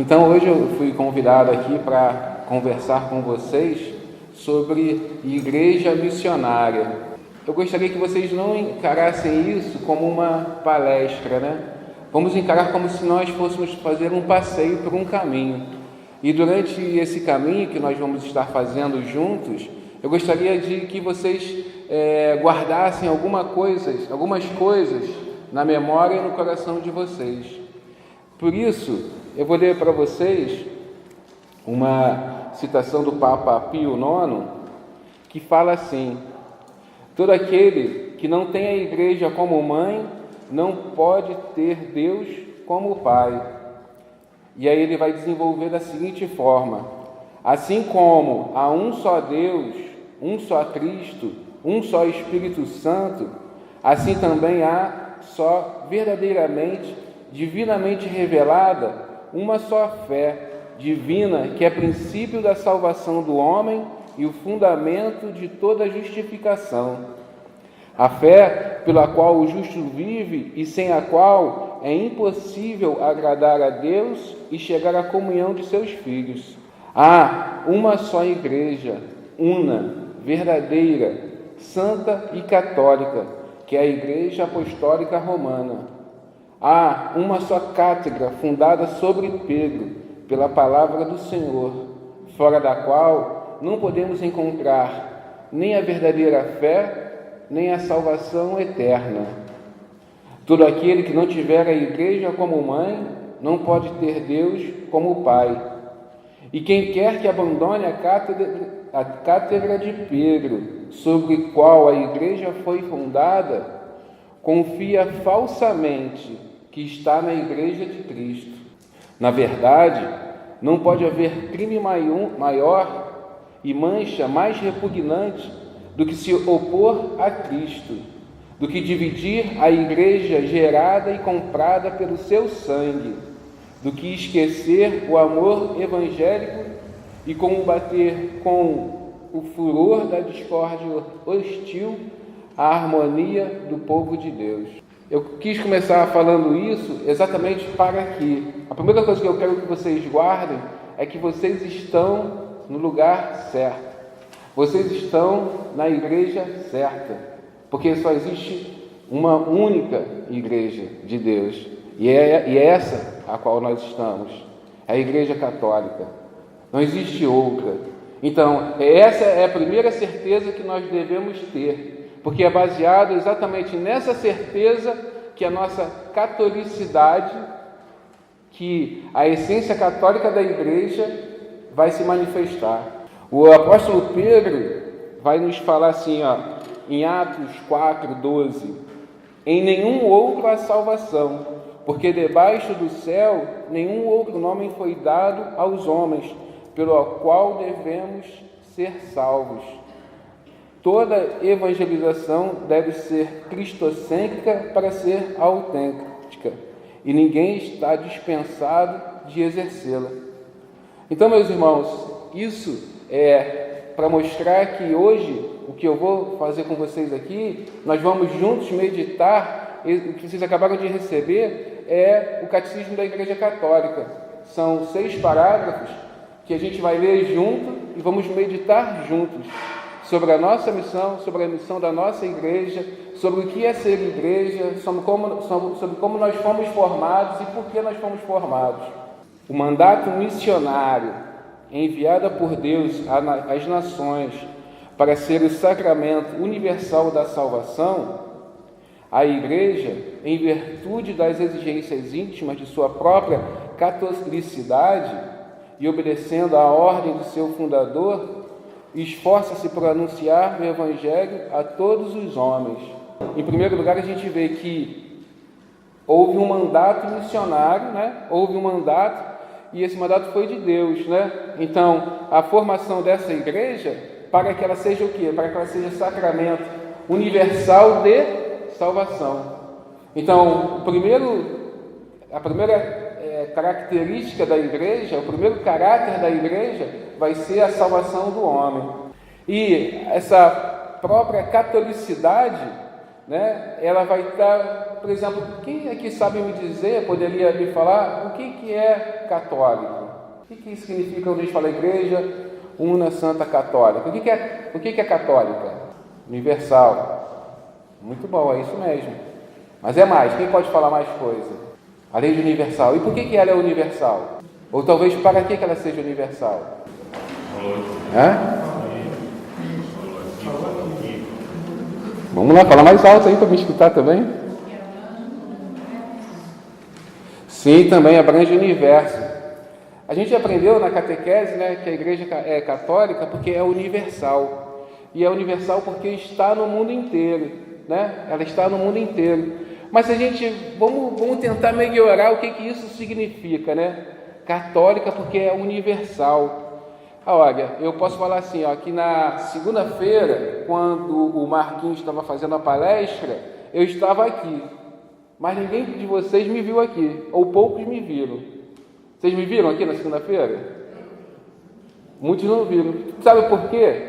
Então hoje eu fui convidado aqui para conversar com vocês sobre igreja missionária. Eu gostaria que vocês não encarassem isso como uma palestra, né? Vamos encarar como se nós fôssemos fazer um passeio por um caminho. E durante esse caminho que nós vamos estar fazendo juntos, eu gostaria de que vocês guardassem algumas coisas na memória e no coração de vocês. Por isso, eu vou ler para vocês uma citação do Papa Pio IX, que fala assim: todo aquele que não tem a igreja como mãe, não pode ter Deus como pai. E aí ele vai desenvolver da seguinte forma: assim como há um só Deus, um só Cristo, um só Espírito Santo, assim também há só verdadeiramente, divinamente revelada, uma só fé divina, que é princípio da salvação do homem e o fundamento de toda justificação. A fé pela qual o justo vive e sem a qual é impossível agradar a Deus e chegar à comunhão de seus filhos. Há uma só igreja, una, verdadeira, santa e católica, que é a Igreja Apostólica Romana. Há uma só cátedra fundada sobre Pedro, pela palavra do Senhor, fora da qual não podemos encontrar nem a verdadeira fé, nem a salvação eterna. Todo aquele que não tiver a igreja como mãe, não pode ter Deus como pai. E quem quer que abandone a cátedra de Pedro, sobre qual a igreja foi fundada, confia falsamente que está na igreja de Cristo. Na verdade, não pode haver crime maior e mancha mais repugnante do que se opor a Cristo, do que dividir a igreja gerada e comprada pelo seu sangue, do que esquecer o amor evangélico e combater com o furor da discórdia hostil a harmonia do povo de Deus. Eu quis começar falando isso exatamente para que a primeira coisa que eu quero que vocês guardem é que vocês estão no lugar certo. Vocês estão na igreja certa, porque só existe uma única igreja de Deus, e é essa a qual nós estamos, é a Igreja Católica. Não existe outra. Então, essa é a primeira certeza que nós devemos ter, porque é baseado exatamente nessa certeza que a nossa catolicidade, que a essência católica da igreja vai se manifestar. O apóstolo Pedro vai nos falar assim, em Atos 4:12: em nenhum outro há salvação, porque debaixo do céu nenhum outro nome foi dado aos homens, pelo qual devemos ser salvos. Toda evangelização deve ser cristocêntrica para ser autêntica, e ninguém está dispensado de exercê-la. Então, meus irmãos, isso é para mostrar que hoje, o que eu vou fazer com vocês aqui, nós vamos juntos meditar. O que vocês acabaram de receber é o Catecismo da Igreja Católica. São 6 parágrafos que a gente vai ler junto e vamos meditar juntos sobre a nossa missão, sobre a missão da nossa igreja, sobre o que é ser igreja, sobre como nós fomos formados e por que nós fomos formados. O mandato missionário enviado por Deus às nações para ser o sacramento universal da salvação, a igreja, em virtude das exigências íntimas de sua própria catolicidade e obedecendo à ordem do seu fundador, esforça-se por anunciar o Evangelho a todos os homens. Em primeiro lugar, a gente vê que houve um mandato missionário, né? Houve um mandato, e esse mandato foi de Deus, né? Então, a formação dessa igreja, para que ela seja o quê? Para que ela seja sacramento universal de salvação. Então, a primeira característica da igreja, o primeiro caráter da igreja vai ser a salvação do homem. E essa própria catolicidade né? Ela vai estar, por exemplo, quem aqui sabe me dizer, poderia me falar o que é católico? O que significa quando a gente fala igreja una santa católica? O que é católica? Universal. Muito bom, é isso mesmo. Mas é mais, quem pode falar mais coisa? Além de universal. E por que ela é universal? Ou talvez para que ela seja universal? Vamos lá, fala mais alto aí para me escutar também. Sim, também abrange o universo. A gente aprendeu na catequese, né, que a igreja é católica porque é universal. E é universal porque está no mundo inteiro, né? Ela está no mundo inteiro. Mas a gente, vamos tentar melhorar o que isso significa, né? Católica porque é universal. Olha, eu posso falar assim, ó, que na segunda-feira, quando o Marquinhos estava fazendo a palestra, eu estava aqui, mas ninguém de vocês me viu aqui, ou poucos me viram. Vocês me viram aqui na segunda-feira? Muitos não viram. Sabe por quê?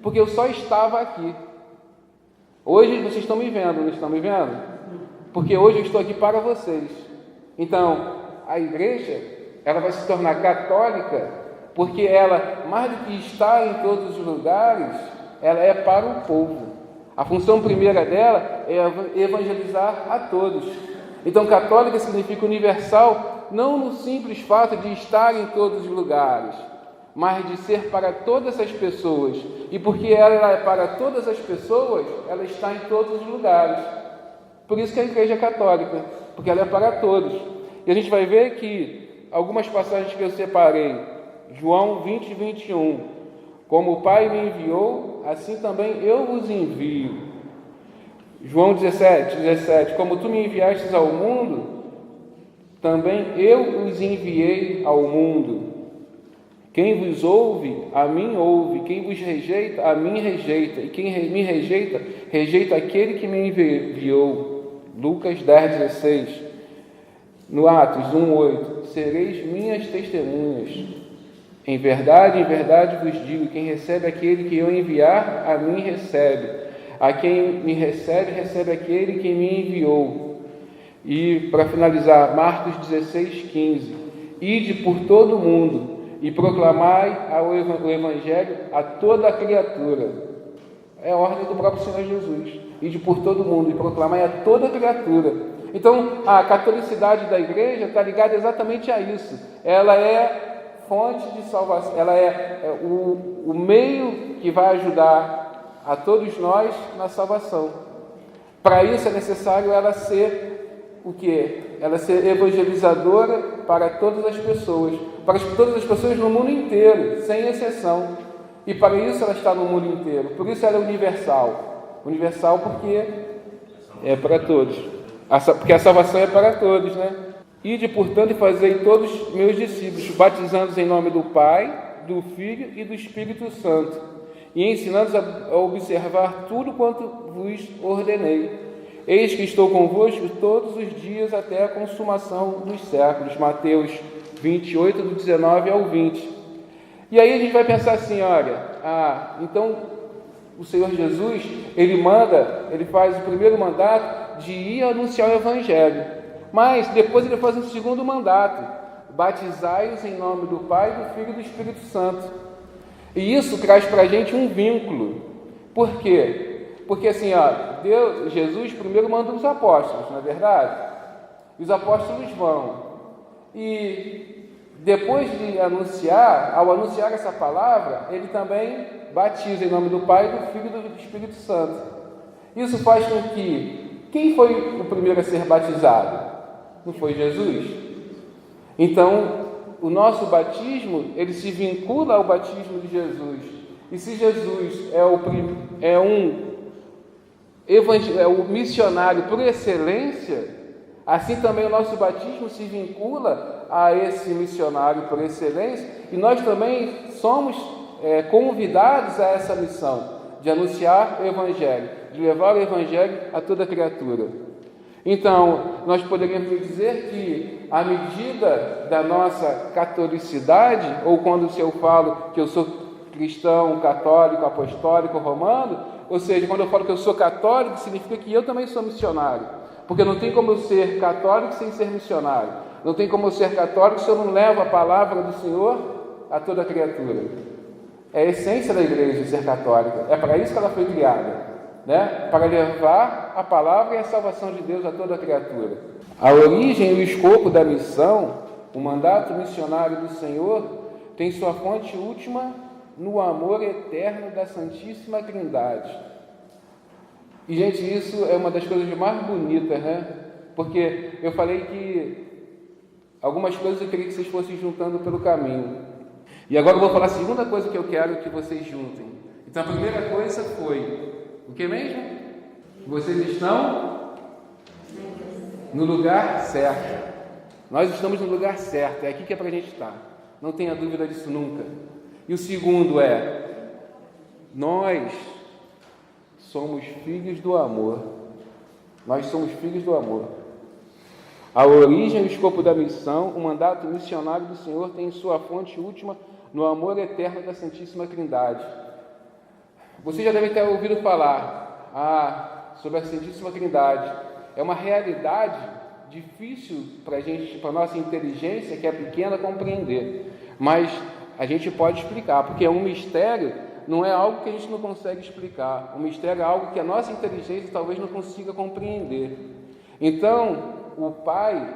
Porque eu só estava aqui. Hoje vocês estão me vendo, não estão me vendo? Porque hoje eu estou aqui para vocês. Então, a igreja, ela vai se tornar católica porque ela, mais do que estar em todos os lugares, ela é para o povo. A função primeira dela é evangelizar a todos. Então, católica significa universal, não no simples fato de estar em todos os lugares, mas de ser para todas as pessoas. E porque ela é para todas as pessoas, ela está em todos os lugares. Por isso que a igreja é católica, porque ela é para todos. E a gente vai ver que algumas passagens que eu separei, João 20, 21, como o Pai me enviou, assim também eu vos envio. João 17, 17, como tu me enviastes ao mundo, também eu os enviei ao mundo. Quem vos ouve, a mim ouve. Quem vos rejeita, a mim rejeita. E quem me rejeita, rejeita aquele que me enviou. Lucas 10, 16. No Atos 1, 8. Sereis minhas testemunhas. Em verdade vos digo, quem recebe aquele que eu enviar, a mim recebe. A quem me recebe, recebe aquele que me enviou. E, para finalizar, Marcos 16, 15. Ide por todo o mundo e proclamai o Evangelho a toda a criatura. É a ordem do próprio Senhor Jesus. Ide por todo o mundo e proclamai a toda a criatura. Então, a catolicidade da igreja está ligada exatamente a isso. Ela é fonte de salvação, ela é o meio que vai ajudar a todos nós na salvação. Para isso é necessário ela ser o quê? Ela ser evangelizadora para todas as pessoas, para todas as pessoas no mundo inteiro, sem exceção. E para isso ela está no mundo inteiro. Por isso ela é universal. Universal porque é para todos. Porque a salvação é para todos, né? Ide, portanto, e fazei todos meus discípulos, batizando-os em nome do Pai, do Filho e do Espírito Santo, e ensinando-os a observar tudo quanto vos ordenei. Eis que estou convosco todos os dias até a consumação dos séculos. Mateus 28, do 19 ao 20. E aí a gente vai pensar assim, olha, então o Senhor Jesus, ele faz o primeiro mandato de ir anunciar o Evangelho. Mas depois ele faz um segundo mandato: batizai-os em nome do Pai, do Filho e do Espírito Santo. E isso traz para a gente um vínculo. Por quê? Porque assim, Jesus primeiro manda os apóstolos, não é verdade? E os apóstolos vão. E depois de ao anunciar essa palavra, ele também batiza em nome do Pai, do Filho e do Espírito Santo. Isso faz com que... Quem foi o primeiro a ser batizado? Não foi Jesus? Então, o nosso batismo, ele se vincula ao batismo de Jesus. E se Jesus é o missionário por excelência, assim também o nosso batismo se vincula a esse missionário por excelência, e nós também somos convidados a essa missão de anunciar o Evangelho, de levar o Evangelho a toda criatura. Então, nós poderíamos dizer que, à medida da nossa catolicidade, ou quando eu falo que eu sou cristão, católico, apostólico, romano, Ou seja, quando eu falo que eu sou católico, significa que eu também sou missionário. Porque não tem como eu ser católico sem ser missionário. Não tem como eu ser católico se eu não levo a palavra do Senhor a toda criatura. É a essência da igreja ser católica. É para isso que ela foi criada, né? Para levar a palavra e a salvação de Deus a toda criatura. A origem e o escopo da missão, o mandato missionário do Senhor, tem sua fonte última no amor eterno da Santíssima Trindade. E, gente, isso é uma das coisas mais bonitas, né? Porque eu falei que algumas coisas eu queria que vocês fossem juntando pelo caminho. E agora eu vou falar a segunda coisa que eu quero que vocês juntem. Então, a primeira coisa foi, o que mesmo? Vocês estão no lugar certo. Nós estamos no lugar certo, é aqui que é para a gente estar. Não tenha dúvida disso nunca. E o segundo é, nós somos filhos do amor. Nós somos filhos do amor. A origem e o escopo da missão, o mandato missionário do Senhor tem sua fonte última no amor eterno da Santíssima Trindade. Você já deve ter ouvido falar sobre a Santíssima Trindade. É uma realidade difícil para a gente, para a nossa inteligência, que é pequena, compreender. Mas a gente pode explicar, porque é um mistério, não é algo que a gente não consegue explicar. O mistério é algo que a nossa inteligência talvez não consiga compreender. Então, o Pai,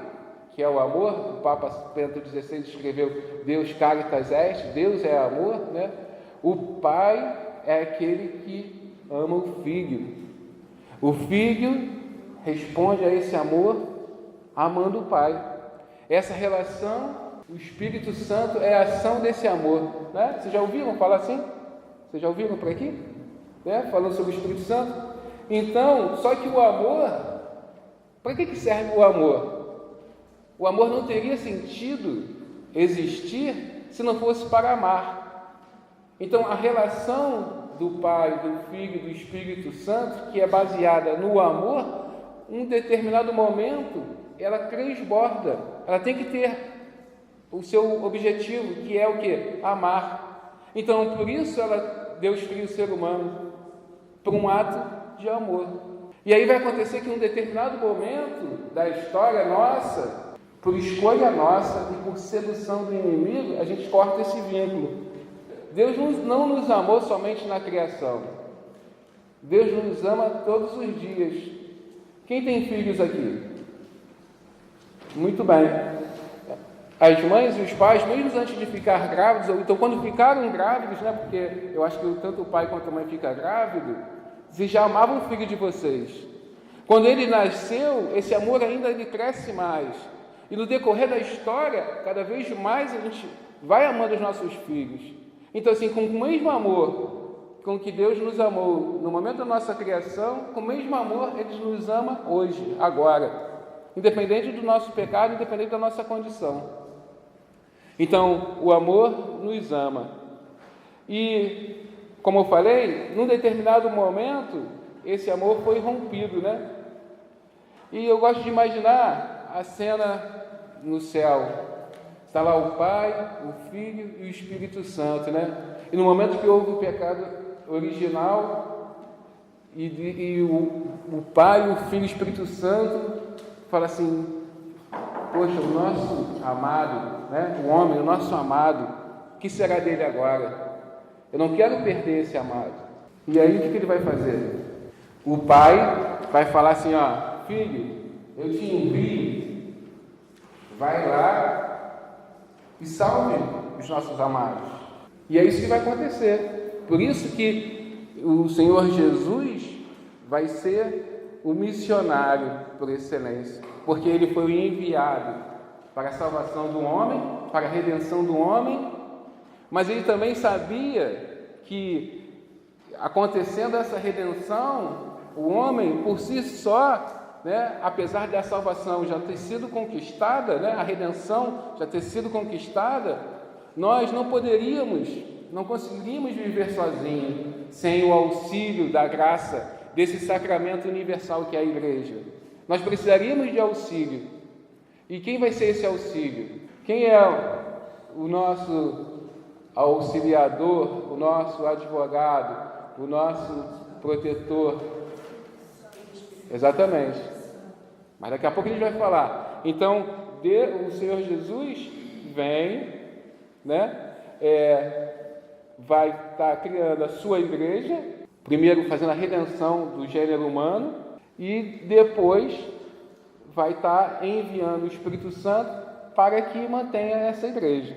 que é o amor, o Papa Bento XVI escreveu Deus caritas est, Deus é amor, né? O Pai é aquele que ama o Filho. O Filho responde a esse amor amando o Pai. Essa relação, o Espírito Santo é a ação desse amor, né? Vocês já ouviram falar assim? Vocês já ouviram por aqui? Né? Falando sobre o Espírito Santo? Então, só que o amor, para que serve o amor? O amor não teria sentido existir se não fosse para amar. Então, a relação do Pai, do Filho e do Espírito Santo, que é baseada no amor, em um determinado momento, ela transborda. Ela tem que ter o seu objetivo, que é o quê? Amar. Então, por isso, Deus cria o ser humano, por um ato de amor. E aí vai acontecer que em um determinado momento da história nossa, por escolha nossa e por sedução do inimigo, a gente corta esse vínculo. Deus não nos amou somente na criação. Deus nos ama todos os dias. Quem tem filhos aqui? Muito bem. As mães e os pais, mesmo antes de ficar grávidos, ou então quando ficaram grávidos, né, porque eu acho que tanto o pai quanto a mãe fica grávido, vocês já amavam o filho de vocês. Quando ele nasceu, esse amor ainda ele cresce mais. E no decorrer da história, cada vez mais a gente vai amando os nossos filhos. Então, assim, com o mesmo amor com que Deus nos amou no momento da nossa criação, com o mesmo amor Ele nos ama hoje, agora. Independente do nosso pecado, independente da nossa condição. Então, o amor nos ama. E, como eu falei, num determinado momento, esse amor foi rompido, né? E eu gosto de imaginar a cena no céu. Está lá o Pai, o Filho e o Espírito Santo, né? E no momento que houve o pecado original, o Pai, o Filho e o Espírito Santo fala assim, poxa, o nosso amado, né? O homem, o nosso amado, o que será dele agora? Eu não quero perder esse amado. E aí o que ele vai fazer? O Pai vai falar assim, ó, filho, eu te envio, vai lá e salve os nossos amados. E é isso que vai acontecer. Por isso que o Senhor Jesus vai ser o missionário por excelência, porque ele foi o enviado para a salvação do homem, para a redenção do homem, mas ele também sabia que, acontecendo essa redenção, o homem por si só, né, apesar da salvação já ter sido conquistada, né, a redenção já ter sido conquistada, nós não conseguiríamos viver sozinhos, sem o auxílio da graça desse sacramento universal que é a igreja. Nós precisaríamos de auxílio. E quem vai ser esse auxílio? Quem é o nosso auxiliador, o nosso advogado, o nosso protetor. Exatamente. Mas daqui a pouco a gente vai falar. Então, o Senhor Jesus vem, né? Vai estar criando a sua igreja, primeiro fazendo a redenção do gênero humano, e depois vai estar enviando o Espírito Santo para que mantenha essa igreja.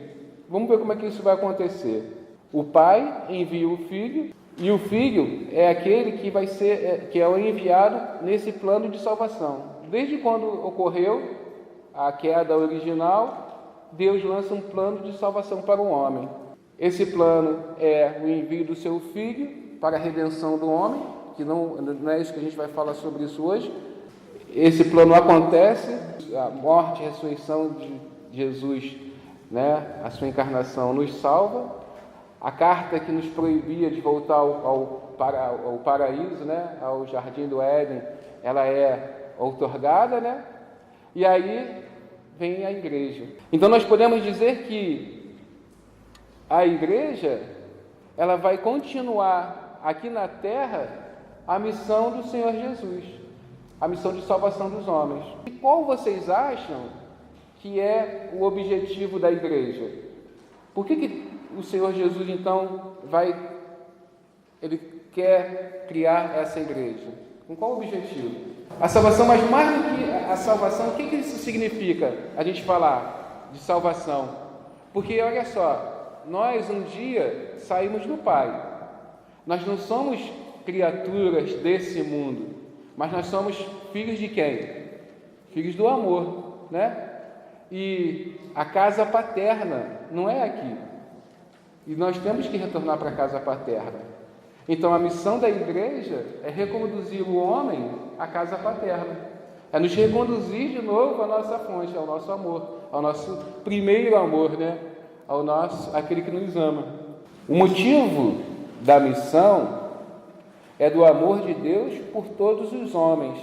Vamos ver como é que isso vai acontecer. O Pai envia o Filho, e o Filho é aquele que vai ser, que é o enviado nesse plano de salvação. Desde quando ocorreu a queda original, Deus lança um plano de salvação para o homem. Esse plano é o envio do seu Filho para a redenção do homem, que não é isso que a gente vai falar sobre isso hoje. Esse plano acontece, a morte e a ressurreição de Jesus, né, a sua encarnação nos salva. A carta que nos proibia de voltar ao paraíso, né, ao jardim do Éden, ela é outorgada, né? E aí vem a igreja. Então nós podemos dizer que a igreja, ela vai continuar aqui na terra a missão do Senhor Jesus, a missão de salvação dos homens. E qual vocês acham que é o objetivo da igreja? Por que o Senhor Jesus, então, ele quer criar essa igreja? Com qual objetivo? A salvação, mas mais do que a salvação, o que isso significa, a gente falar de salvação? Porque, olha só, nós um dia saímos do Pai. Nós não somos criaturas desse mundo, mas nós somos filhos de quem? Filhos do amor, né? E a casa paterna não é aqui. E nós temos que retornar para a casa paterna. Então a missão da igreja é reconduzir o homem à casa paterna. É nos reconduzir de novo à nossa fonte, ao nosso amor, ao nosso primeiro amor, né? Aquele que nos ama. O motivo da missão é do amor de Deus por todos os homens,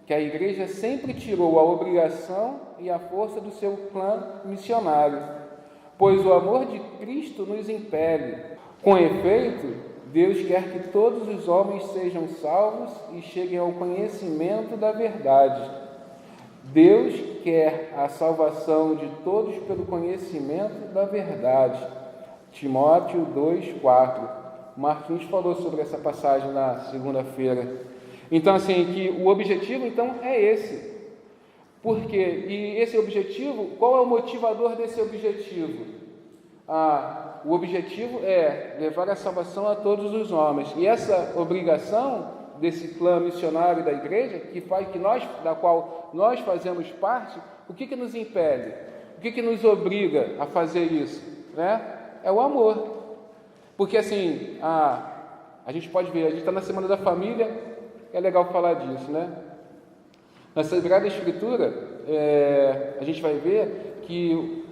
que a igreja sempre tirou a obrigação e a força do seu plano missionário, pois o amor de Cristo nos impele. Com efeito, Deus quer que todos os homens sejam salvos e cheguem ao conhecimento da verdade. Deus quer a salvação de todos pelo conhecimento da verdade. Timóteo 2:4. Marquinhos falou sobre essa passagem na segunda-feira. Então, assim, que o objetivo, então, é esse. Por quê? E esse objetivo, qual é o motivador desse objetivo? O objetivo é levar a salvação a todos os homens. E essa obrigação desse plano missionário da igreja, da qual nós fazemos parte, o que nos impele? O que nos obriga a fazer isso? Né? É o amor. Porque assim, a gente pode ver, a gente está na Semana da Família, é legal falar disso, né? Na Sagrada Escritura, a gente vai ver que,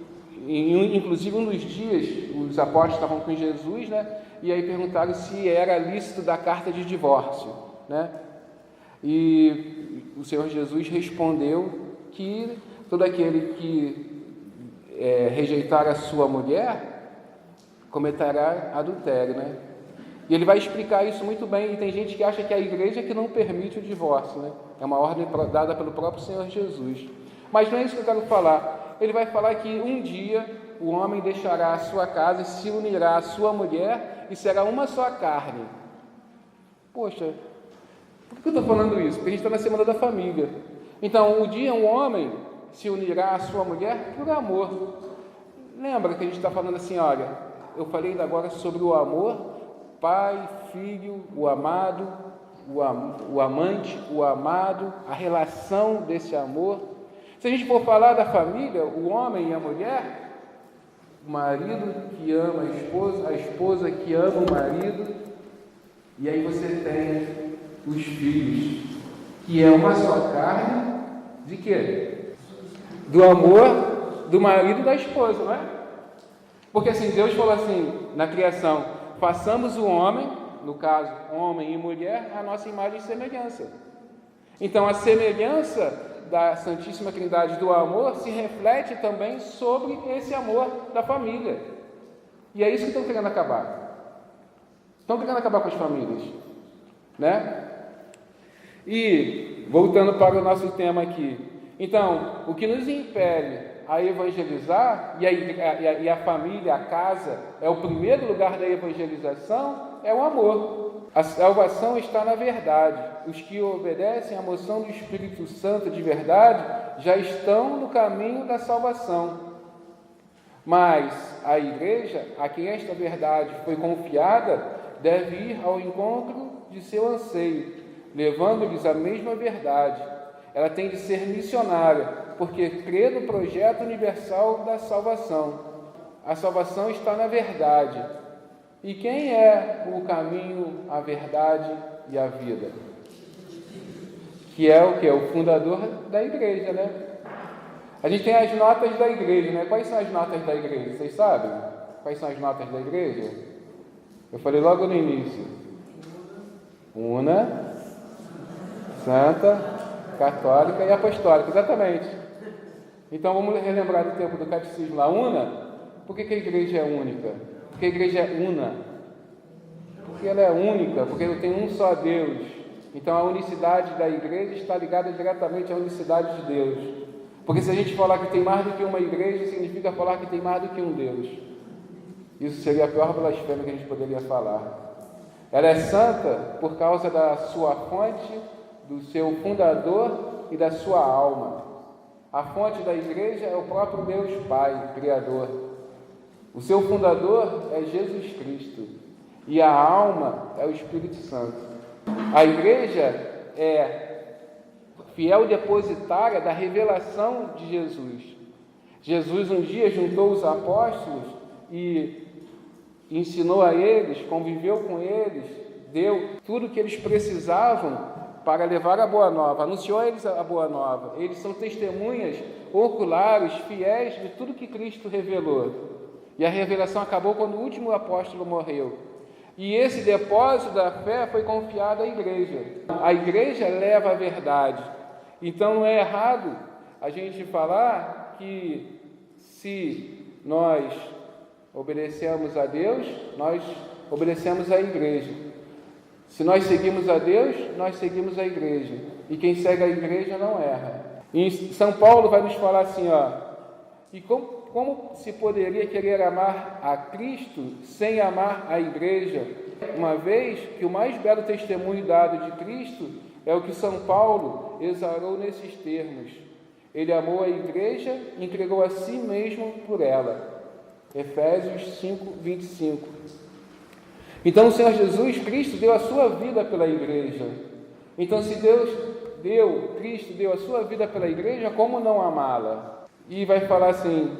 inclusive, um dos dias, os apóstolos estavam com Jesus, né? E aí perguntaram se era lícito dar carta de divórcio, né? E o Senhor Jesus respondeu que todo aquele que rejeitar a sua mulher cometerá adultério, né? E ele vai explicar isso muito bem, e tem gente que acha que é a igreja que não permite o divórcio, né? É uma ordem dada pelo próprio Senhor Jesus. Mas não é isso que eu quero falar. Ele vai falar que um dia o homem deixará a sua casa e se unirá à sua mulher e será uma só carne. Poxa, por que eu estou falando isso? Porque a gente está na Semana da Família. Então, um dia um homem se unirá à sua mulher por amor. Lembra que a gente está falando assim, olha, eu falei ainda agora sobre o amor, pai, filho, o amado, o amante, o amado, a relação desse amor. Se a gente for falar da família, o homem e a mulher, o marido que ama a esposa que ama o marido, e aí você tem os filhos, que é uma só carne, de quê? Do amor do marido e da esposa, não é? Porque assim, Deus falou assim, na criação, façamos o homem, no caso, homem e mulher, a nossa imagem e semelhança. Então, a semelhança da Santíssima Trindade do amor se reflete também sobre esse amor da família. E é isso que estão querendo acabar. Estão querendo acabar com as famílias. né? E, voltando para o nosso tema aqui, então, o que nos impele a evangelizar, e a família, a casa, é o primeiro lugar da evangelização, é o amor. A salvação está na verdade. Os que obedecem à moção do Espírito Santo de verdade já estão no caminho da salvação. Mas a igreja, a quem esta verdade foi confiada, deve ir ao encontro de seu anseio, levando-lhes a mesma verdade. Ela tem de ser missionária, porque crê no projeto universal da salvação. A salvação está na verdade. E quem é o caminho, a verdade e a vida? Que é o quê? O fundador da igreja, né? A gente tem as notas da igreja, né? Quais são as notas da igreja? Vocês sabem? Quais são as notas da igreja? Eu falei logo no início. Una, Santa, Católica e Apostólica, exatamente. Então vamos relembrar do tempo do catecismo lá. Una, por que a igreja é única? Porque a igreja é una. Porque ela é única, porque tem um só Deus. Então a unicidade da igreja está ligada diretamente à unicidade de Deus. Porque se a gente falar que tem mais do que uma igreja, significa falar que tem mais do que um Deus. Isso seria a pior blasfêmia que a gente poderia falar. Ela é santa por causa da sua fonte, do seu fundador e da sua alma. A fonte da igreja é o próprio Deus Pai, Criador. O seu fundador é Jesus Cristo. E a alma é o Espírito Santo. A igreja é fiel depositária da revelação de Jesus. Jesus um dia juntou os apóstolos e ensinou a eles, conviveu com eles, deu tudo o que eles precisavam para levar a boa nova, anunciou a eles a boa nova. Eles são testemunhas oculares, fiéis de tudo que Cristo revelou. E a revelação acabou quando o último apóstolo morreu. E esse depósito da fé foi confiado à igreja. A igreja leva a verdade. Então não é errado a gente falar que se nós obedecemos a Deus, nós obedecemos à igreja. Se nós seguimos a Deus, nós seguimos a igreja. E quem segue a igreja não erra. E São Paulo vai nos falar assim, e como se poderia querer amar a Cristo sem amar a igreja? Uma vez que o mais belo testemunho dado de Cristo é o que São Paulo exalou nesses termos. Ele amou a igreja e entregou a si mesmo por ela. Efésios 5, 25. Então o Senhor Jesus Cristo deu a sua vida pela igreja. Então se Cristo deu a sua vida pela igreja, como não amá-la? E vai falar assim,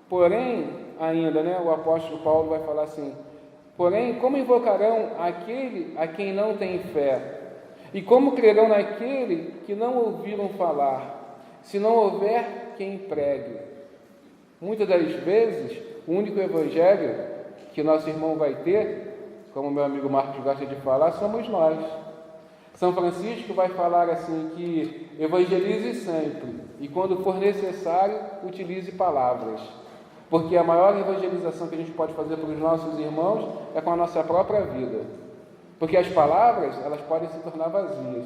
porém, ainda, né, o apóstolo Paulo vai falar assim, porém, como invocarão aquele a quem não tem fé? E como crerão naquele que não ouviram falar, se não houver quem pregue? Muitas das vezes, o único evangelho que nosso irmão vai ter, como meu amigo Marcos gosta de falar, somos nós. São Francisco vai falar assim que evangelize sempre e quando for necessário, utilize palavras. Porque a maior evangelização que a gente pode fazer para os nossos irmãos é com a nossa própria vida. Porque as palavras, elas podem se tornar vazias.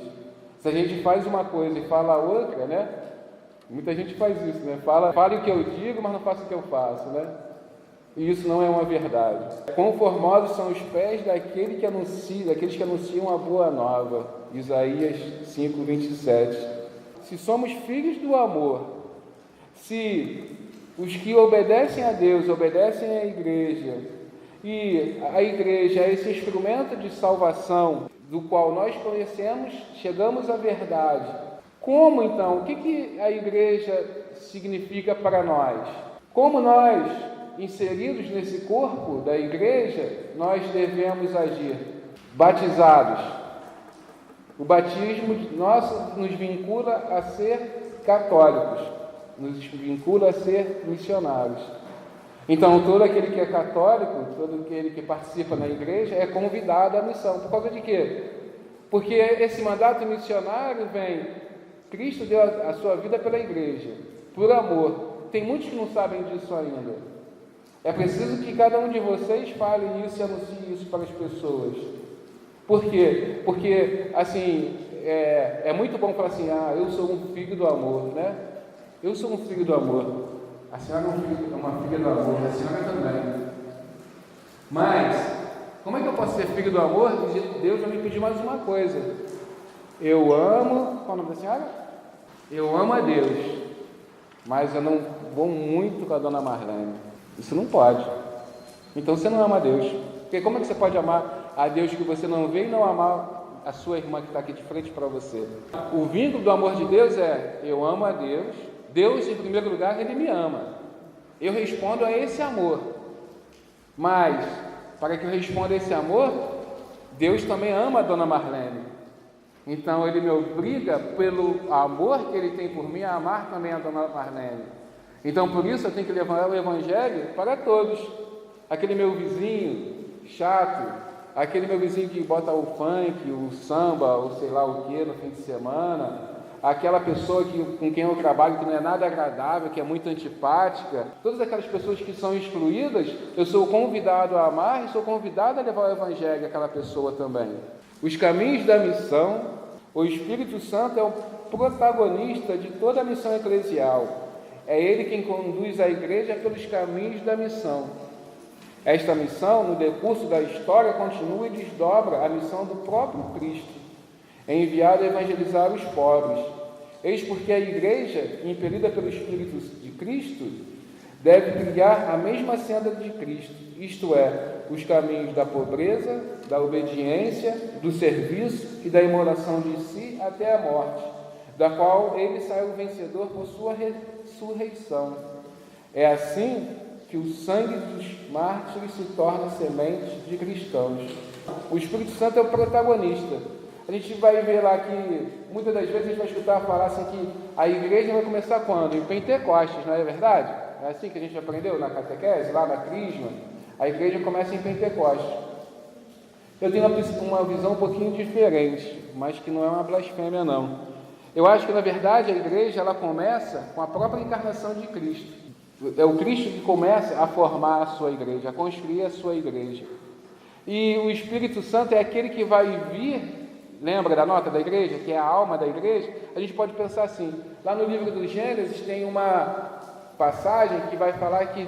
Se a gente faz uma coisa e fala outra, né? Muita gente faz isso, né? Fale o que eu digo, mas não faça o que eu faço, né? E isso não é uma verdade. Quão formosos são os pés daqueles que anunciam a boa nova. Isaías 5, 27. Se somos filhos do amor, se os que obedecem a Deus, obedecem à igreja, e a igreja é esse instrumento de salvação, do qual nós conhecemos, chegamos à verdade. Como então? O que a igreja significa para nós? Como nós, inseridos nesse corpo da igreja, nós devemos agir? Batizados. O batismo nosso nos vincula a ser católicos, nos vincula a ser missionários. Então, todo aquele que é católico, todo aquele que participa na igreja é convidado à missão. Por causa de quê? Porque esse mandato missionário vem, Cristo deu a sua vida pela igreja, por amor. Tem muitos que não sabem disso ainda. É preciso que cada um de vocês fale isso e anuncie isso para as pessoas. Por quê? Porque, assim, é muito bom falar assim, eu sou um filho do amor, né? Eu sou um filho do amor. A senhora é uma filha do amor, a senhora também. Mas, como é que eu posso ser filho do amor? Deus já me pediu mais uma coisa. Eu amo, qual é o nome da senhora? Eu amo a Deus, mas eu não vou muito com a dona Marlene. Isso não pode. Então você não ama a Deus. Porque como é que você pode amar a Deus que você não vê e não amar a sua irmã que está aqui de frente para você? O vínculo do amor de Deus é: eu amo a Deus, Deus em primeiro lugar, Ele me ama. Eu respondo a esse amor. Mas, para que eu responda a esse amor, Deus também ama a dona Marlene. Então Ele me obriga, pelo amor que Ele tem por mim, a amar também a dona Marlene. Então por isso eu tenho que levar o Evangelho para todos. Aquele meu vizinho chato, aquele meu vizinho que bota o funk, o samba, ou sei lá o que no fim de semana, aquela pessoa com quem eu trabalho que não é nada agradável, que é muito antipática, todas aquelas pessoas que são excluídas, eu sou convidado a amar e sou convidado a levar o Evangelho àquela pessoa também. Os caminhos da missão, o Espírito Santo é o protagonista de toda a missão eclesial. É Ele quem conduz a igreja pelos caminhos da missão. Esta missão, no decurso da história, continua e desdobra a missão do próprio Cristo, enviado a evangelizar os pobres. Eis porque a igreja, impelida pelo Espírito de Cristo, deve trilhar a mesma senda de Cristo, isto é, os caminhos da pobreza, da obediência, do serviço e da imolação de si até a morte, da qual ele saiu vencedor por sua ressurreição. É assim que o sangue dos mártires se torna semente de cristãos. O Espírito Santo é o protagonista. A gente vai ver lá que, muitas das vezes, a gente vai escutar falar assim que a igreja vai começar quando? Em Pentecostes, não é verdade? É assim que a gente aprendeu na catequese, lá na Crisma. A igreja começa em Pentecostes. Eu tenho uma visão um pouquinho diferente, mas que não é uma blasfêmia, não. Eu acho que, na verdade, a igreja ela começa com a própria encarnação de Cristo. É o Cristo que começa a formar a sua igreja, a construir a sua igreja. E o Espírito Santo é aquele que vai vir, lembra da nota da igreja, que é a alma da igreja? A gente pode pensar assim, lá no livro do Gênesis tem uma passagem que vai falar que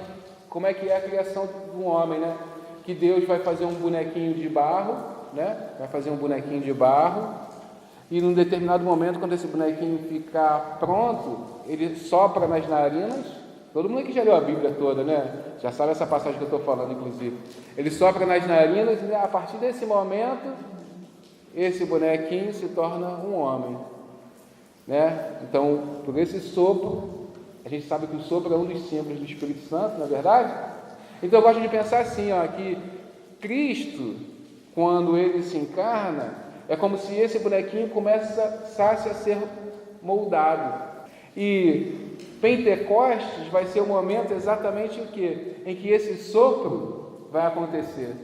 como é que é a criação do homem, né? Que Deus vai fazer um bonequinho de barro, né? Vai fazer um bonequinho de barro, e num determinado momento, quando esse bonequinho ficar pronto, ele sopra nas narinas. Todo mundo aqui já leu a Bíblia toda, né? Já sabe essa passagem que eu estou falando, inclusive. Ele sopra nas narinas e, a partir desse momento, esse bonequinho se torna um homem, né? Então, por esse sopro, a gente sabe que o sopro é um dos símbolos do Espírito Santo, não é verdade? Então, eu gosto de pensar assim, que Cristo, quando Ele se encarna, é como se esse bonequinho começasse a ser moldado. E Pentecostes vai ser o momento exatamente em que esse sopro vai acontecer.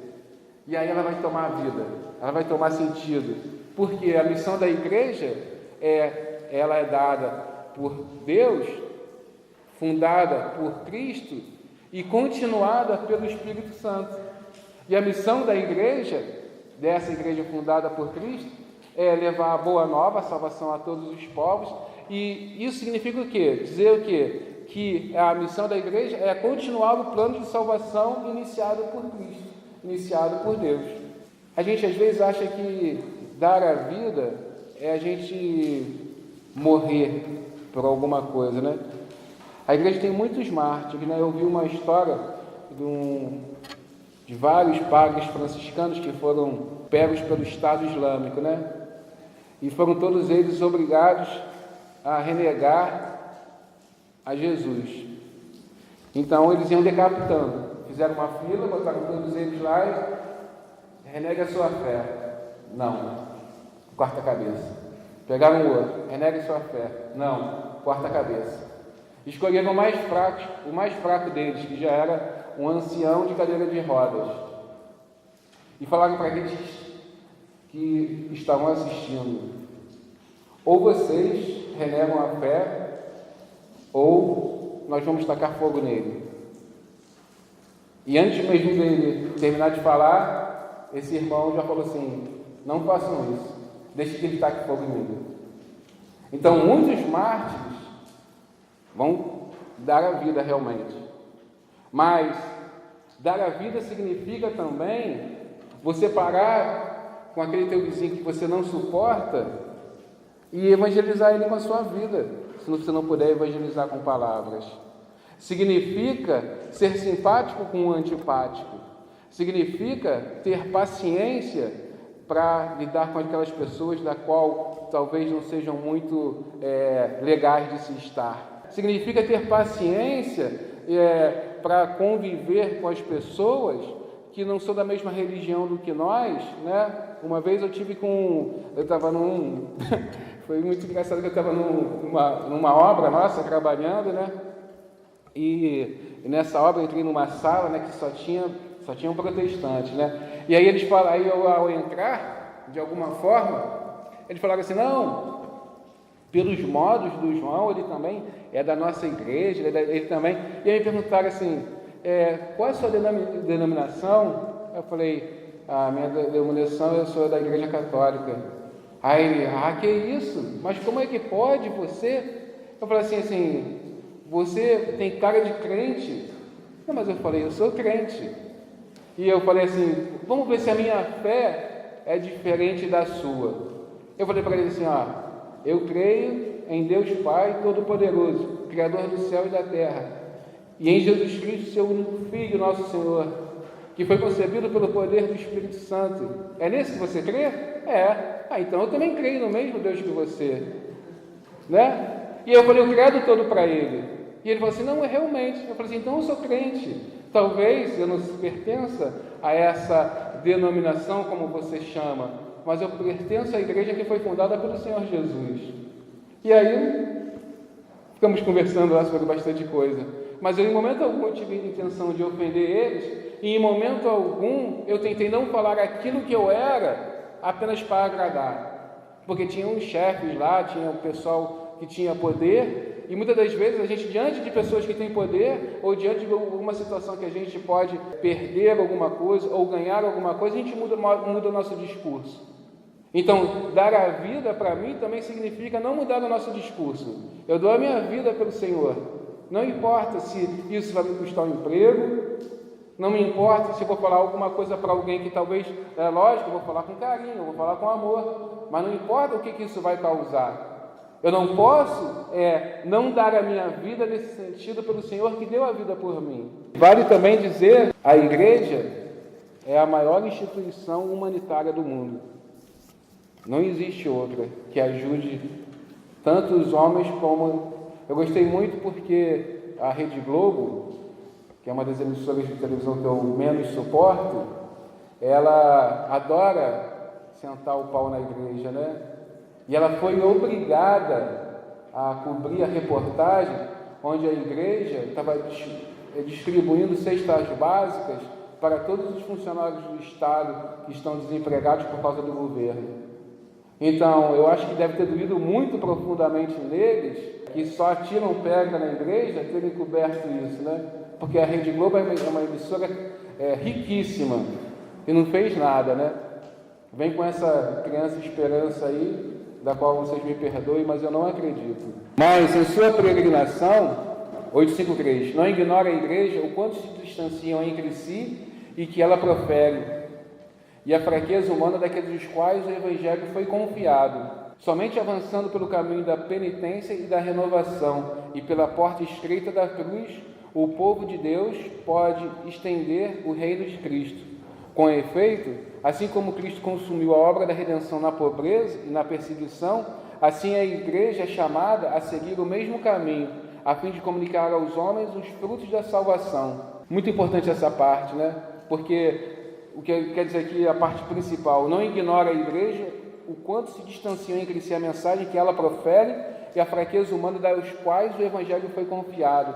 E aí ela vai tomar vida, ela vai tomar sentido. Porque a missão da igreja ela é dada por Deus, fundada por Cristo e continuada pelo Espírito Santo. E a missão da igreja, dessa igreja fundada por Cristo, é levar a boa nova, a salvação a todos os povos. E isso significa o quê? Dizer o quê? Que a missão da igreja é continuar o plano de salvação iniciado por Cristo, iniciado por Deus. A gente às vezes acha que dar a vida é a gente morrer por alguma coisa, né? A igreja tem muitos mártires, né? Eu vi uma história de vários padres franciscanos que foram pegos pelo Estado Islâmico, né? E foram todos eles obrigados a renegar a Jesus. Então eles iam decapitando. Fizeram uma fila, botaram todos eles lá e renega a sua fé. Não, corta a cabeça. Pegaram o outro, renega a sua fé. Não, corta a cabeça. Escolheram o mais fraco deles, que já era um ancião de cadeira de rodas. E falaram para aqueles que estavam assistindo: ou vocês renegam a fé, ou nós vamos tacar fogo nele. E antes mesmo dele terminar de falar, esse irmão já falou assim: Não façam isso. Deixe que Ele taque fogo em mim. Então, muitos mártires vão dar a vida realmente. Mas dar a vida significa também você parar com aquele teu vizinho que você não suporta e evangelizar ele com a sua vida, se você não puder evangelizar com palavras. Significa ser simpático com o antipático. Significa ter paciência para lidar com aquelas pessoas da qual talvez não sejam muito legais de se estar. Significa ter paciência para conviver com as pessoas que não são da mesma religião do que nós, né? Uma vez eu estava foi muito engraçado que eu estava numa obra nossa, trabalhando, né? E nessa obra eu entrei numa sala, né, que só tinham protestantes, né? E aí eles falaram, aí eu, ao entrar, de alguma forma, eles falaram assim, não, pelos modos do João, ele também é da nossa igreja, ele também. E aí me perguntaram assim, qual é a sua denominação? Eu falei, a minha denominação, eu sou da Igreja Católica. Aí ele, que isso? Mas como é que pode você? Eu falei assim, você tem cara de crente? Não, mas eu falei, eu sou crente. E eu falei assim, vamos ver se a minha fé é diferente da sua. Eu falei para ele assim, eu creio em Deus Pai Todo-Poderoso, Criador do céu e da terra, e em Jesus Cristo, seu único Filho, nosso Senhor, que foi concebido pelo poder do Espírito Santo. É nesse que você crê? Então eu também creio no mesmo Deus que você, né? E eu falei o credo todo para ele, e ele falou assim, não, realmente. Eu falei assim, então eu sou crente. Talvez eu não pertença a essa denominação, como você chama, mas eu pertenço à igreja que foi fundada pelo Senhor Jesus. E aí, ficamos conversando lá sobre bastante coisa. Mas eu, em momento algum, eu tive a intenção de ofender eles, e em momento algum, eu tentei não falar aquilo que eu era, apenas para agradar. Porque tinha uns chefes lá, tinha o pessoal que tinha poder, e muitas das vezes a gente, diante de pessoas que têm poder, ou diante de alguma situação que a gente pode perder alguma coisa, ou ganhar alguma coisa, a gente muda o nosso discurso. Então, dar a vida para mim também significa não mudar o nosso discurso. Eu dou a minha vida pelo Senhor. Não importa se isso vai me custar um emprego, não me importa se eu vou falar alguma coisa para alguém que talvez, lógico, eu vou falar com carinho, eu vou falar com amor, mas não importa o que isso vai causar. Eu não posso não dar a minha vida nesse sentido pelo Senhor que deu a vida por mim. Vale também dizer, a igreja é a maior instituição humanitária do mundo. Não existe outra que ajude tanto os homens como... Eu gostei muito porque a Rede Globo, que é uma das emissoras de televisão que eu menos suporto, ela adora sentar o pau na igreja, né? E ela foi obrigada a cobrir a reportagem onde a igreja estava distribuindo cestas básicas para todos os funcionários do Estado que estão desempregados por causa do governo. Então, eu acho que deve ter doído muito profundamente neles, que só atiram pedra na igreja, terem coberto isso, né? Porque a Rede Globo é uma emissora riquíssima e não fez nada, né? Vem com essa criança esperança aí, da qual vocês me perdoem, mas eu não acredito. Mas, em sua peregrinação, 853, não ignora a igreja o quanto se distanciam entre si e que ela profere, e a fraqueza humana daqueles dos quais o Evangelho foi confiado. Somente avançando pelo caminho da penitência e da renovação, e pela porta estreita da cruz, o povo de Deus pode estender o reino de Cristo. Com efeito, assim como Cristo consumiu a obra da redenção na pobreza e na perseguição, assim a igreja é chamada a seguir o mesmo caminho, a fim de comunicar aos homens os frutos da salvação. Muito importante essa parte, né? Porque o que quer dizer aqui a parte principal, não ignora a igreja o quanto se distanciam entre si a mensagem que ela profere e a fraqueza humana das quais o Evangelho foi confiado.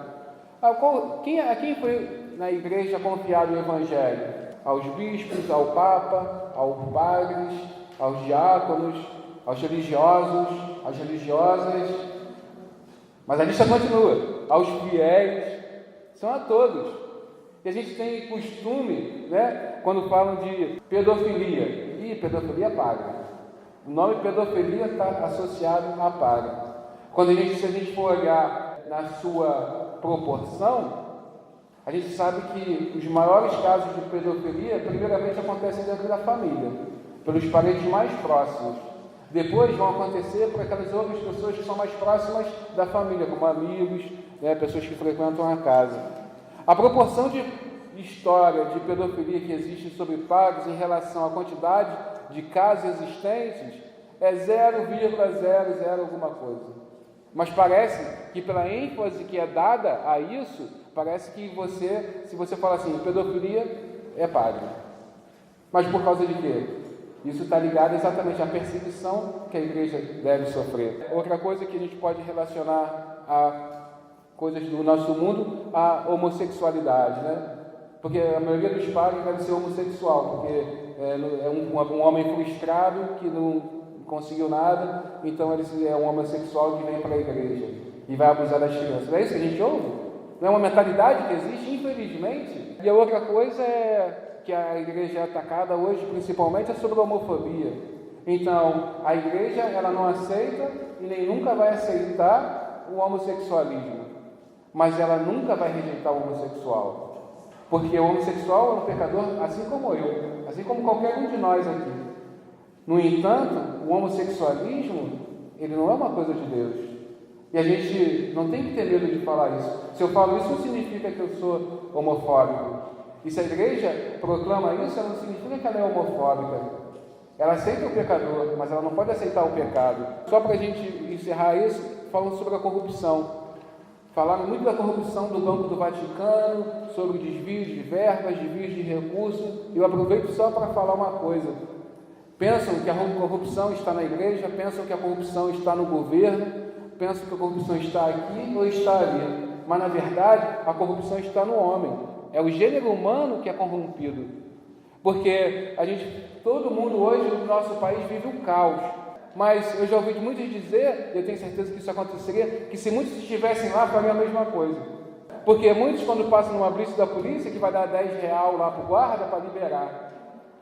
A quem foi na igreja confiado o Evangelho? Aos bispos, ao Papa, aos padres, aos diáconos, aos religiosos, às religiosas, mas a lista continua, aos fiéis, são a todos. E a gente tem costume, né? quando falam de pedofilia. E pedofilia paga. O nome pedofilia está associado a paga. Se a gente for olhar na sua proporção, a gente sabe que os maiores casos de pedofilia, primeiramente, acontecem dentro da família, pelos parentes mais próximos. Depois vão acontecer por aquelas outras pessoas que são mais próximas da família, como amigos, pessoas que frequentam a casa. A proporção de história de pedofilia que existe sobre pagos em relação à quantidade de casos existentes é 0,00 alguma coisa. Mas parece que pela ênfase que é dada a isso, parece que se você fala assim, pedofilia é pago. Mas por causa de quê? Isso está ligado exatamente à perseguição que a igreja deve sofrer. Outra coisa que a gente pode relacionar a coisas do nosso mundo, a homossexualidade, né? Porque a maioria dos padres deve ser homossexual, porque é um homem frustrado que não conseguiu nada, então ele é um homossexual que vem para a igreja e vai abusar das crianças. Não é isso que a gente ouve? Não é uma mentalidade que existe, infelizmente. E a outra coisa que a igreja é atacada hoje, principalmente, é sobre a homofobia. Então, a igreja ela não aceita e nem nunca vai aceitar o homossexualismo, mas ela nunca vai rejeitar o homossexual, porque o homossexual é um pecador assim como eu, assim como qualquer um de nós aqui. No entanto, o homossexualismo, ele não é uma coisa de Deus. E a gente não tem que ter medo de falar isso. Se eu falo isso, não significa que eu sou homofóbico. E se a igreja proclama isso, ela não significa que ela é homofóbica. Ela aceita o pecador, mas ela não pode aceitar o pecado. Só para a gente encerrar isso, falando sobre a corrupção. Falaram muito da corrupção do Banco do Vaticano, sobre desvios de verbas, desvios de recursos. Eu aproveito só para falar uma coisa. Pensam que a corrupção está na igreja, pensam que a corrupção está no governo, pensam que a corrupção está aqui ou está ali. Mas, na verdade, a corrupção está no homem. É o gênero humano que é corrompido. Porque todo mundo hoje no nosso país vive um caos. Mas eu já ouvi muitos dizer, e eu tenho certeza que isso aconteceria, que se muitos estivessem lá, fariam a mesma coisa. Porque muitos, quando passam numa blitz da polícia, que vai dar R$10 lá para o guarda para liberar.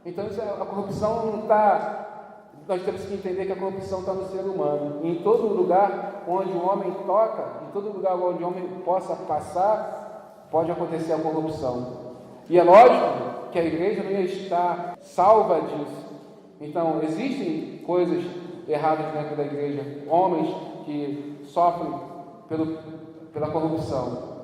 Então, a corrupção não está... Nós temos que entender que a corrupção está no ser humano. E em todo lugar onde o homem toca, em todo lugar onde o homem possa passar, pode acontecer a corrupção. E é lógico que a igreja não ia estar salva disso. Então, existem coisas erradas dentro da igreja, homens que sofrem pela corrupção.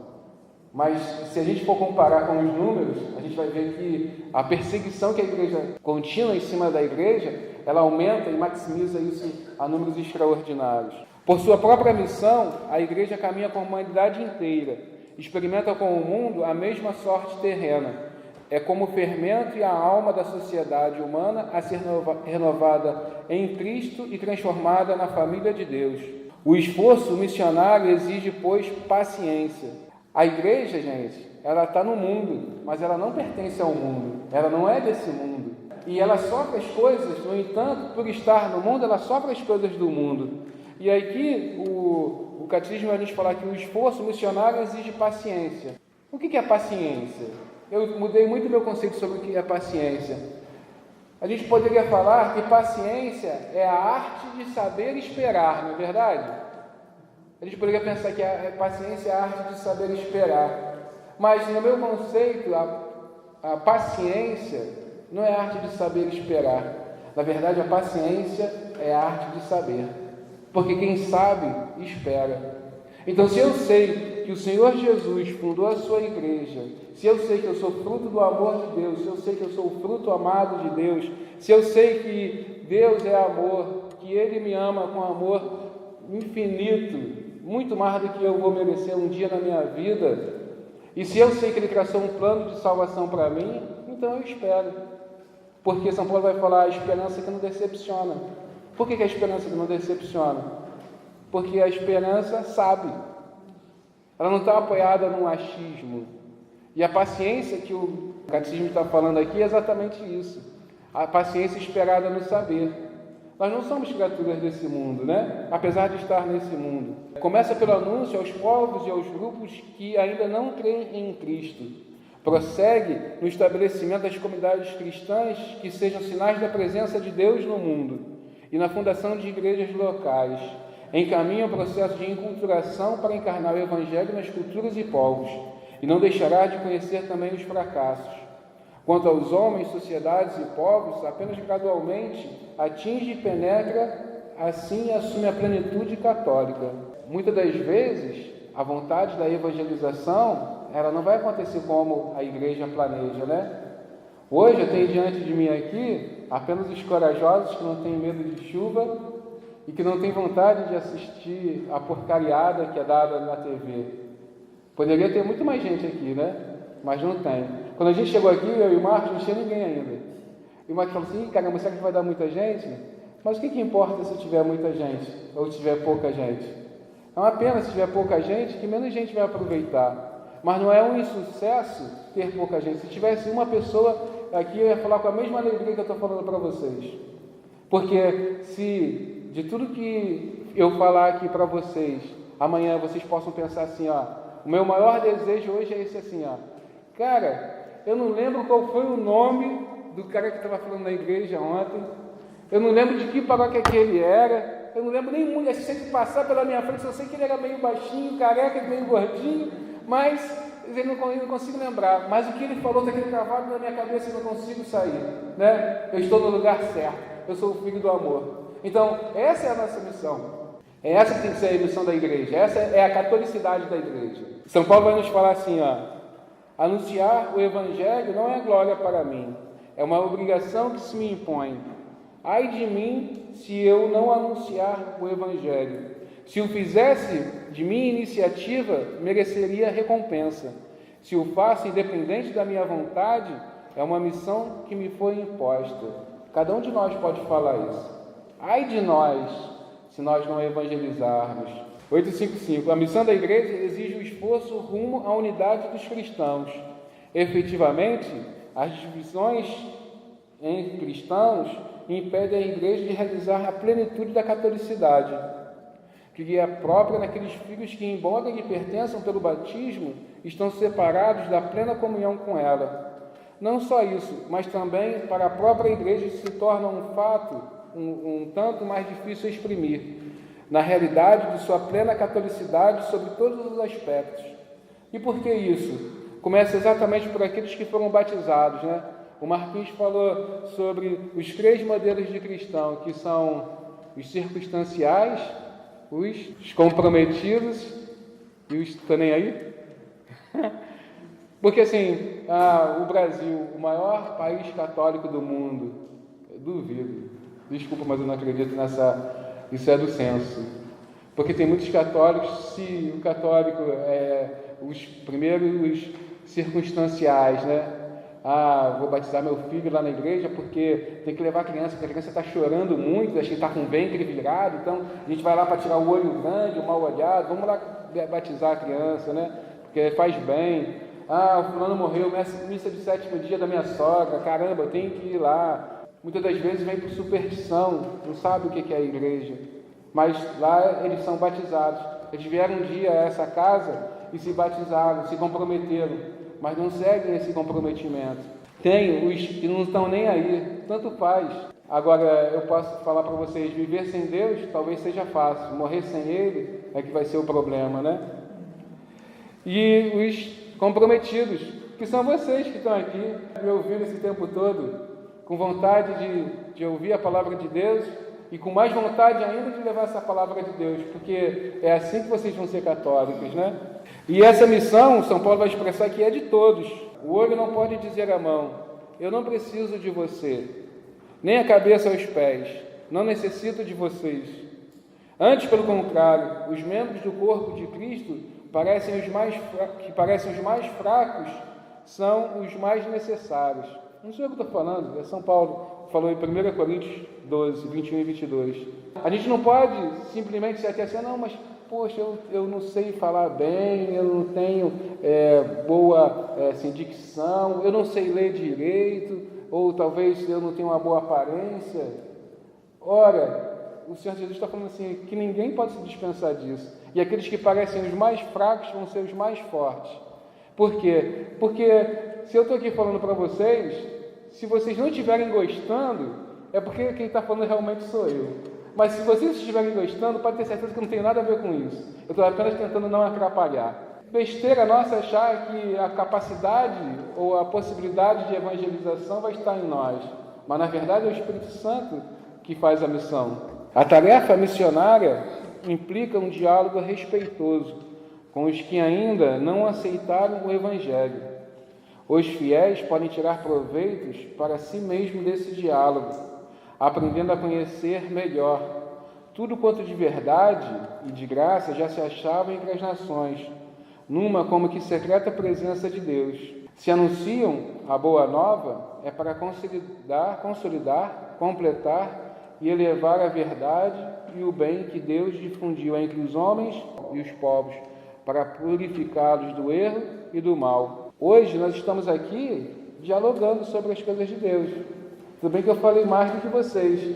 Mas se a gente for comparar com os números, a gente vai ver que a perseguição que a igreja contínua em cima da igreja, ela aumenta e maximiza isso a números extraordinários. Por sua própria missão, a igreja caminha com a humanidade inteira, experimenta com o mundo a mesma sorte terrena. É como o fermento e a alma da sociedade humana a ser renovada em Cristo e transformada na família de Deus. O esforço missionário exige, pois, paciência. A igreja, gente, ela está no mundo, mas ela não pertence ao mundo, ela não é desse mundo. E ela sofre as coisas, no entanto, por estar no mundo, ela sofre as coisas do mundo. E aqui o catecismo vai nos falar que o esforço missionário exige paciência. O que é paciência? Eu mudei muito meu conceito sobre o que é paciência. A gente poderia falar que paciência é a arte de saber esperar, não é verdade? A gente poderia pensar que a paciência é a arte de saber esperar. Mas, no meu conceito, a paciência não é a arte de saber esperar. Na verdade, a paciência é a arte de saber. Porque quem sabe, espera. Então, se eu sei que o Senhor Jesus fundou a sua igreja, se eu sei que eu sou fruto do amor de Deus, se eu sei que eu sou o fruto amado de Deus, se eu sei que Deus é amor, que Ele me ama com amor infinito, muito mais do que eu vou merecer um dia na minha vida, e se eu sei que Ele traçou um plano de salvação para mim, então eu espero. Porque São Paulo vai falar a esperança que não decepciona. Por que a esperança que não decepciona? Porque a esperança sabe. Ela não está apoiada num achismo. E a paciência que o catecismo está falando aqui é exatamente isso. A paciência esperada no saber. Nós não somos criaturas desse mundo, né? Apesar de estar nesse mundo. Começa pelo anúncio aos povos e aos grupos que ainda não creem em Cristo. Prossegue no estabelecimento das comunidades cristãs que sejam sinais da presença de Deus no mundo e na fundação de igrejas locais. Encaminha o processo de enculturação para encarnar o Evangelho nas culturas e povos, e não deixará de conhecer também os fracassos. Quanto aos homens, sociedades e povos, apenas gradualmente atinge e penetra, assim assume a plenitude católica. Muitas das vezes, a vontade da evangelização, ela não vai acontecer como a igreja planeja, né? Hoje eu tenho diante de mim aqui apenas os corajosos que não têm medo de chuva e que não têm vontade de assistir a porcariada que é dada na TV. Poderia ter muito mais gente aqui, né? Mas não tem. Quando a gente chegou aqui, eu e o Marcos, não tinha ninguém ainda. E o Marcos falou assim: caramba, será que vai dar muita gente? Mas o que importa se tiver muita gente ou tiver pouca gente? É uma pena se tiver pouca gente, que menos gente vai aproveitar. Mas não é um insucesso ter pouca gente. Se tivesse uma pessoa aqui, eu ia falar com a mesma alegria que eu estou falando para vocês. Porque se de tudo que eu falar aqui para vocês, amanhã vocês possam pensar assim, ó, o meu maior desejo hoje é esse assim, ó. Cara, eu não lembro qual foi o nome do cara que estava falando na igreja ontem. Eu não lembro de que paróquia que ele era. Eu não lembro nem muito, se ele passar pela minha frente, eu sei que ele era meio baixinho, careca, meio gordinho, mas eu não consigo lembrar. Mas o que ele falou está gravado na minha cabeça e não consigo sair, né? Eu estou no lugar certo. Eu sou o filho do amor. Então, essa é a nossa missão. É essa que tem que ser a missão da igreja. Essa é a catolicidade da igreja. São Paulo vai nos falar assim, ó: anunciar o evangelho não é glória para mim, é uma obrigação que se me impõe. Ai de mim se eu não anunciar o evangelho. Se o fizesse de minha iniciativa, mereceria recompensa. Se o faço independente da minha vontade, é uma missão que me foi imposta. Cada um de nós pode falar isso. Ai de nós, se nós não evangelizarmos. 855. A missão da igreja exige o esforço rumo à unidade dos cristãos. Efetivamente, as divisões entre cristãos impedem a igreja de realizar a plenitude da catolicidade, que é própria naqueles filhos que, embora lhe pertençam pelo batismo, estão separados da plena comunhão com ela. Não só isso, mas também para a própria igreja se torna um fato um tanto mais difícil de exprimir, na realidade de sua plena catolicidade sobre todos os aspectos. E por que isso? Começa exatamente por aqueles que foram batizados, né? O Marquinhos falou sobre os 3 modelos de cristão, que são os circunstanciais, os comprometidos e os... Estou nem aí? Porque assim, o Brasil, o maior país católico do mundo, eu duvido, desculpa, mas eu não acredito nessa, isso é do censo, porque tem muitos católicos, se o católico é os primeiros circunstanciais, né? Vou batizar meu filho lá na igreja porque tem que levar a criança, porque a criança está chorando muito, acho que está com o ventre virado, então a gente vai lá para tirar o olho grande, o mal olhado, vamos lá batizar a criança, né? Porque faz bem. O fulano morreu, missa de 7º dia da minha sogra, caramba, eu tenho que ir lá. Muitas das vezes vem por superstição, não sabe o que é a igreja, mas lá eles são batizados. Eles vieram um dia a essa casa e se batizaram, se comprometeram, mas não seguem esse comprometimento. Tem os que não estão nem aí, tanto faz. Agora, eu posso falar para vocês, viver sem Deus talvez seja fácil, morrer sem Ele é que vai ser o problema, né? E os comprometidos, que são vocês que estão aqui, me ouvindo esse tempo todo, com vontade de ouvir a palavra de Deus e com mais vontade ainda de levar essa palavra de Deus, porque é assim que vocês vão ser católicos, né? E essa missão, São Paulo vai expressar que é de todos. O olho não pode dizer à mão: eu não preciso de você, nem a cabeça aos pés, não necessito de vocês. Antes, pelo contrário, os membros do corpo de Cristo que parecem os mais fracos são os mais necessários. Não sei o que eu estou falando, é São Paulo, falou em 1 Coríntios 12, 21 e 22. A gente não pode simplesmente se ater assim, não, mas, poxa, eu não sei falar bem, eu não tenho boa dicção, eu não sei ler direito, ou talvez eu não tenho uma boa aparência. Ora, o Senhor Jesus está falando assim, que ninguém pode se dispensar disso. E aqueles que parecem os mais fracos vão ser os mais fortes. Por quê? Porque se eu estou aqui falando para vocês, se vocês não estiverem gostando, é porque quem está falando realmente sou eu. Mas se vocês estiverem gostando, pode ter certeza que não tem nada a ver com isso. Eu estou apenas tentando não atrapalhar. Besteira nossa achar que a capacidade ou a possibilidade de evangelização vai estar em nós. Mas na verdade é o Espírito Santo que faz a missão. A tarefa missionária implica um diálogo respeitoso com os que ainda não aceitaram o Evangelho. Os fiéis podem tirar proveitos para si mesmo desse diálogo, aprendendo a conhecer melhor tudo quanto de verdade e de graça já se achava entre as nações, numa como que secreta presença de Deus. Se anunciam a boa nova, é para consolidar, completar e elevar a verdade e o bem que Deus difundiu entre os homens e os povos, para purificá-los do erro e do mal. Hoje nós estamos aqui dialogando sobre as coisas de Deus. Tudo bem que eu falei mais do que vocês,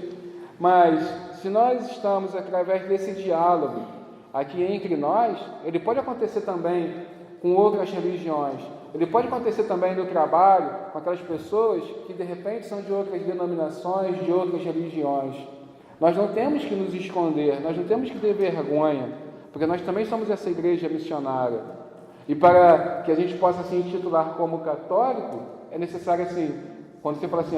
mas se nós estamos através desse diálogo aqui entre nós, ele pode acontecer também com outras religiões. Ele pode acontecer também no trabalho, com aquelas pessoas que de repente são de outras denominações, de outras religiões. Nós não temos que nos esconder, nós não temos que ter vergonha, porque nós também somos essa igreja missionária. E para que a gente possa se intitular como católico, é necessário assim, quando você fala assim,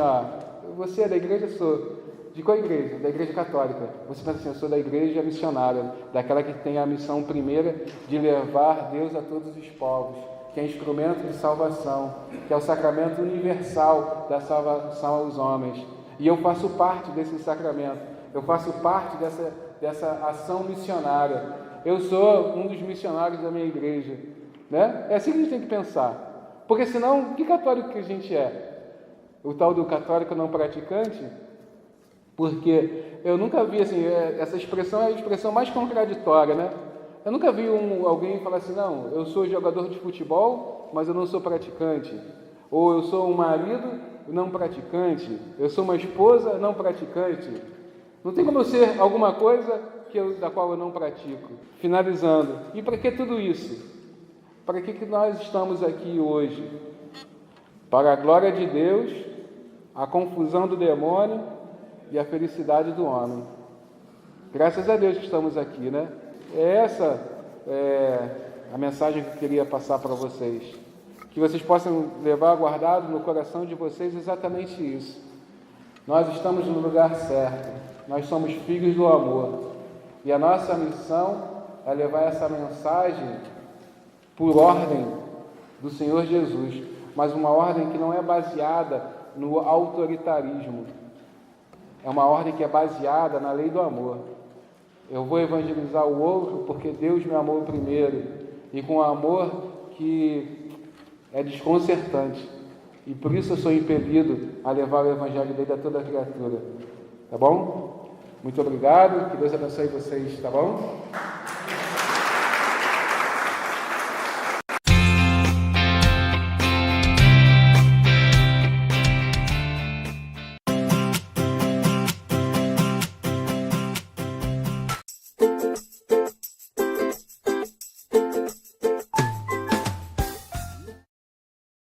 você é da igreja? Sou. De qual igreja? Da igreja católica. Você pensa assim, eu sou da igreja missionária, daquela que tem a missão primeira de levar Deus a todos os povos, que é instrumento de salvação, que é o sacramento universal da salvação aos homens. E eu faço parte desse sacramento, eu faço parte dessa ação missionária. Eu sou um dos missionários da minha igreja. Né? É assim que a gente tem que pensar. Porque senão, que católico que a gente é? O tal do católico não praticante? Porque eu nunca vi assim, essa expressão é a expressão mais contraditória, né? Eu nunca vi alguém falar assim, não, eu sou jogador de futebol, mas eu não sou praticante. Ou eu sou um marido não praticante. Eu sou uma esposa não praticante. Não tem como eu ser alguma coisa da qual eu não pratico. Finalizando, e para que tudo isso? Para que nós estamos aqui hoje? Para a glória de Deus, a confusão do demônio e a felicidade do homem. Graças a Deus que estamos aqui, né? Essa é a mensagem que eu queria passar para vocês. Que vocês possam levar guardado no coração de vocês exatamente isso. Nós estamos no lugar certo. Nós somos filhos do amor. E a nossa missão é levar essa mensagem por ordem do Senhor Jesus, mas uma ordem que não é baseada no autoritarismo. É uma ordem que é baseada na lei do amor. Eu vou evangelizar o outro porque Deus me amou primeiro, e com amor que é desconcertante. E por isso eu sou impelido a levar o evangelho dele a toda a criatura. Tá bom? Muito obrigado, que Deus abençoe vocês, tá bom?